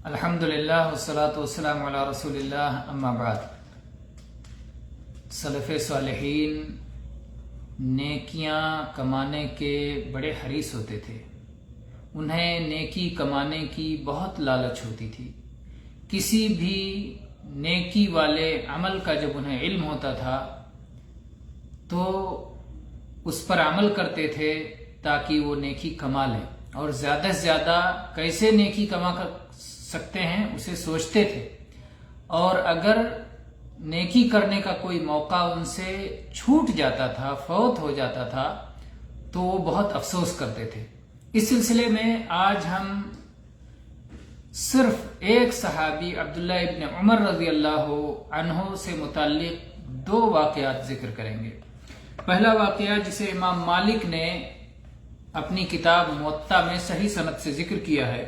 الحمدللہ والصلاة والسلام علی رسول اللہ اما بعد۔ سلف صالحین نیکیاں کمانے کے بڑے حریص ہوتے تھے۔ انہیں نیکی کمانے کی بہت لالچ ہوتی تھی۔ کسی بھی نیکی والے عمل کا جب انہیں علم ہوتا تھا تو اس پر عمل کرتے تھے تاکہ وہ نیکی کما لیں، اور زیادہ سے زیادہ کیسے نیکی کما سکتے ہیں اسے سوچتے تھے، اور اگر نیکی کرنے کا کوئی موقع ان سے چھوٹ جاتا تھا، فوت ہو جاتا تھا، تو وہ بہت افسوس کرتے تھے۔ اس سلسلے میں آج ہم صرف ایک صحابی عبداللہ ابن عمر رضی اللہ عنہ سے متعلق دو واقعات ذکر کریں گے۔ پہلا واقعہ جسے امام مالک نے اپنی کتاب موطا میں صحیح سند سے ذکر کیا ہے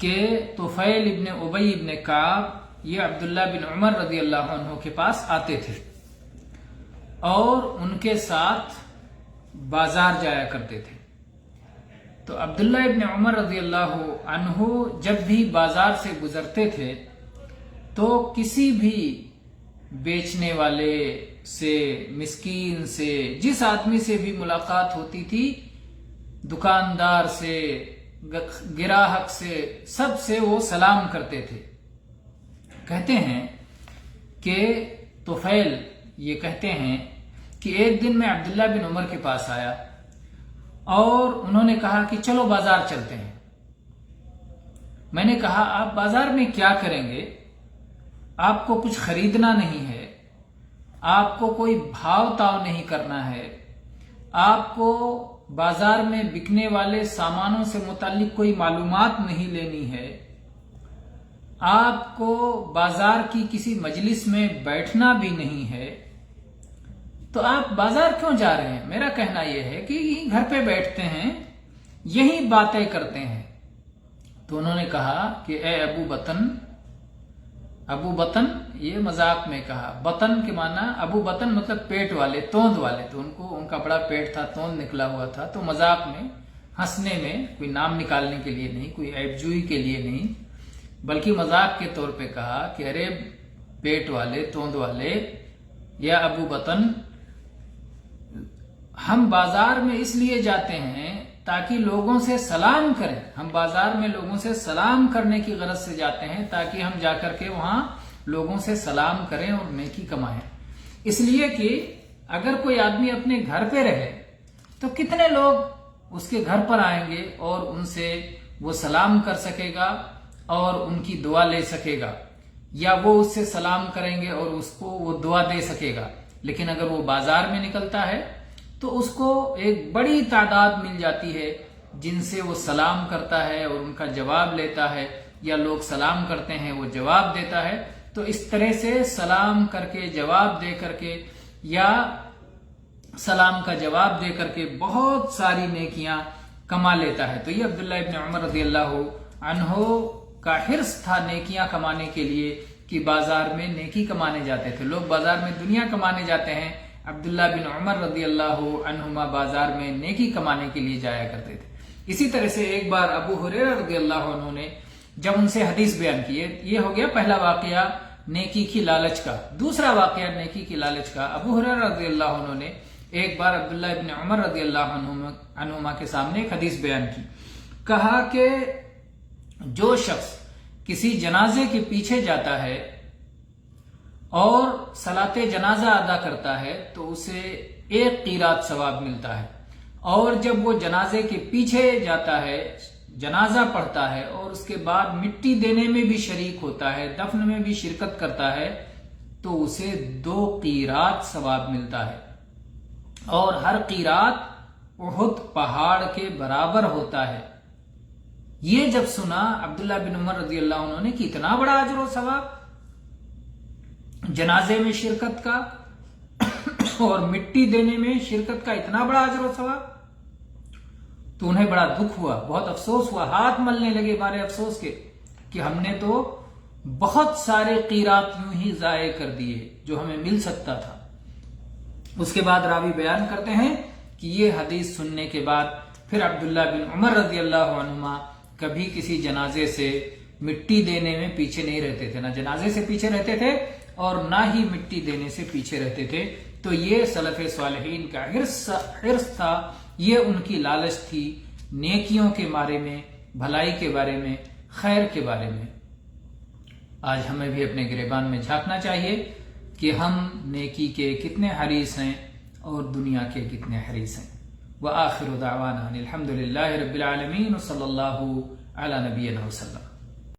کہ طفیل ابن ابی ابن کعب یہ عبداللہ بن عمر رضی اللہ عنہ کے پاس آتے تھے اور ان کے ساتھ بازار جایا کرتے تھے۔ تو عبداللہ ابن عمر رضی اللہ عنہ جب بھی بازار سے گزرتے تھے تو کسی بھی بیچنے والے سے، مسکین سے، جس آدمی سے بھی ملاقات ہوتی تھی، دکاندار سے، گراہک سے، سب سے وہ سلام کرتے تھے۔ کہتے ہیں کہ طفیل یہ کہتے ہیں کہ ایک دن میں عبداللہ بن عمر کے پاس آیا اور انہوں نے کہا کہ چلو بازار چلتے ہیں۔ میں نے کہا آپ بازار میں کیا کریں گے؟ آپ کو کچھ خریدنا نہیں ہے، آپ کو کوئی بھاؤ تاؤ نہیں کرنا ہے، آپ کو بازار میں بکنے والے سامانوں سے متعلق کوئی معلومات نہیں لینی ہے، آپ کو بازار کی کسی مجلس میں بیٹھنا بھی نہیں ہے، تو آپ بازار کیوں جا رہے ہیں؟ میرا کہنا یہ ہے کہ گھر پہ بیٹھتے ہیں، یہی باتیں کرتے ہیں۔ تو انہوں نے کہا کہ اے ابو بطن، ابو بطن یہ مذاق میں کہا، بطن کے معنی ابو بطن مطلب پیٹ والے، توند والے، تو ان کا بڑا پیٹ تھا، توند نکلا ہوا تھا، تو مذاق میں، ہنسنے میں، کوئی نام نکالنے کے لیے نہیں، کوئی عیب جوئی کے لیے نہیں، بلکہ مذاق کے طور پہ کہا کہ ارے پیٹ والے، توند والے، یا ابو بطن، ہم بازار میں اس لیے جاتے ہیں تاکہ لوگوں سے سلام کریں، ہم بازار میں لوگوں سے سلام کرنے کی غرض سے جاتے ہیں تاکہ ہم جا کر کے وہاں لوگوں سے سلام کریں اور نیکی کمائیں۔ اس لیے کہ اگر کوئی آدمی اپنے گھر پہ رہے تو کتنے لوگ اس کے گھر پر آئیں گے اور ان سے وہ سلام کر سکے گا اور ان کی دعا لے سکے گا، یا وہ اس سے سلام کریں گے اور اس کو وہ دعا دے سکے گا۔ لیکن اگر وہ بازار میں نکلتا ہے تو اس کو ایک بڑی تعداد مل جاتی ہے جن سے وہ سلام کرتا ہے اور ان کا جواب لیتا ہے، یا لوگ سلام کرتے ہیں وہ جواب دیتا ہے۔ تو اس طرح سے سلام کر کے، جواب دے کر کے، یا سلام کا جواب دے کر کے بہت ساری نیکیاں کما لیتا ہے۔ تو یہ عبداللہ ابن عمر رضی اللہ عنہ کا حرص تھا نیکیاں کمانے کے لیے کہ بازار میں نیکی کمانے جاتے تھے۔ لوگ بازار میں دنیا کمانے جاتے ہیں، عبداللہ بن عمر رضی اللہ عنہما بازار میں نیکی کمانے کے لیے جایا کرتے تھے۔ اسی طرح سے ایک بار ابو ہریرہ رضی اللہ عنہ نے جب ان سے حدیث بیان کی، یہ ہو گیا پہلا واقعہ نیکی کی لالچ کا۔ دوسرا واقعہ نیکی کی لالچ کا، ابو ہریرہ رضی اللہ عنہ نے ایک بار عبداللہ ابن عمر رضی اللہ عنہما کے سامنے ایک حدیث بیان کی۔ کہا کہ جو شخص کسی جنازے کے پیچھے جاتا ہے اور صلاۃ جنازہ ادا کرتا ہے تو اسے 1 قیرات ثواب ملتا ہے، اور جب وہ جنازے کے پیچھے جاتا ہے، جنازہ پڑھتا ہے اور اس کے بعد مٹی دینے میں بھی شریک ہوتا ہے، دفن میں بھی شرکت کرتا ہے، تو اسے 2 قیرات ثواب ملتا ہے، اور ہر قیرات احد پہاڑ کے برابر ہوتا ہے۔ یہ جب سنا عبداللہ بن عمر رضی اللہ عنہ نے کہ اتنا بڑا اجر و ثواب جنازے میں شرکت کا اور مٹی دینے میں شرکت کا، اتنا بڑا اجر و ثواب، تو انہیں بڑا دکھ ہوا، بہت افسوس ہوا، ہاتھ ملنے لگے بارے افسوس کے کہ ہم نے تو بہت سارے قیرات یوں ہی ضائع کر دیے جو ہمیں مل سکتا تھا۔ اس کے بعد راوی بیان کرتے ہیں کہ یہ حدیث سننے کے بعد پھر عبداللہ بن عمر رضی اللہ عنہما کبھی کسی جنازے سے مٹی دینے میں پیچھے نہیں رہتے تھے، نہ جنازے سے پیچھے رہتے تھے اور نہ ہی مٹی دینے سے پیچھے رہتے تھے. تو یہ سلف صالحین کا حرص تھا، یہ ان کی لالچ تھی نیکیوں کے بارے میں، بھلائی کے بارے میں، خیر کے بارے میں. آج ہمیں بھی اپنے گریبان میں جھانکنا چاہیے کہ ہم نیکی کے کتنے حریص ہیں اور دنیا کے کتنے حریص ہیں. وآخر دعوانا الحمد للہ رب العالمین، صلی اللہ علی نبینا وسلم.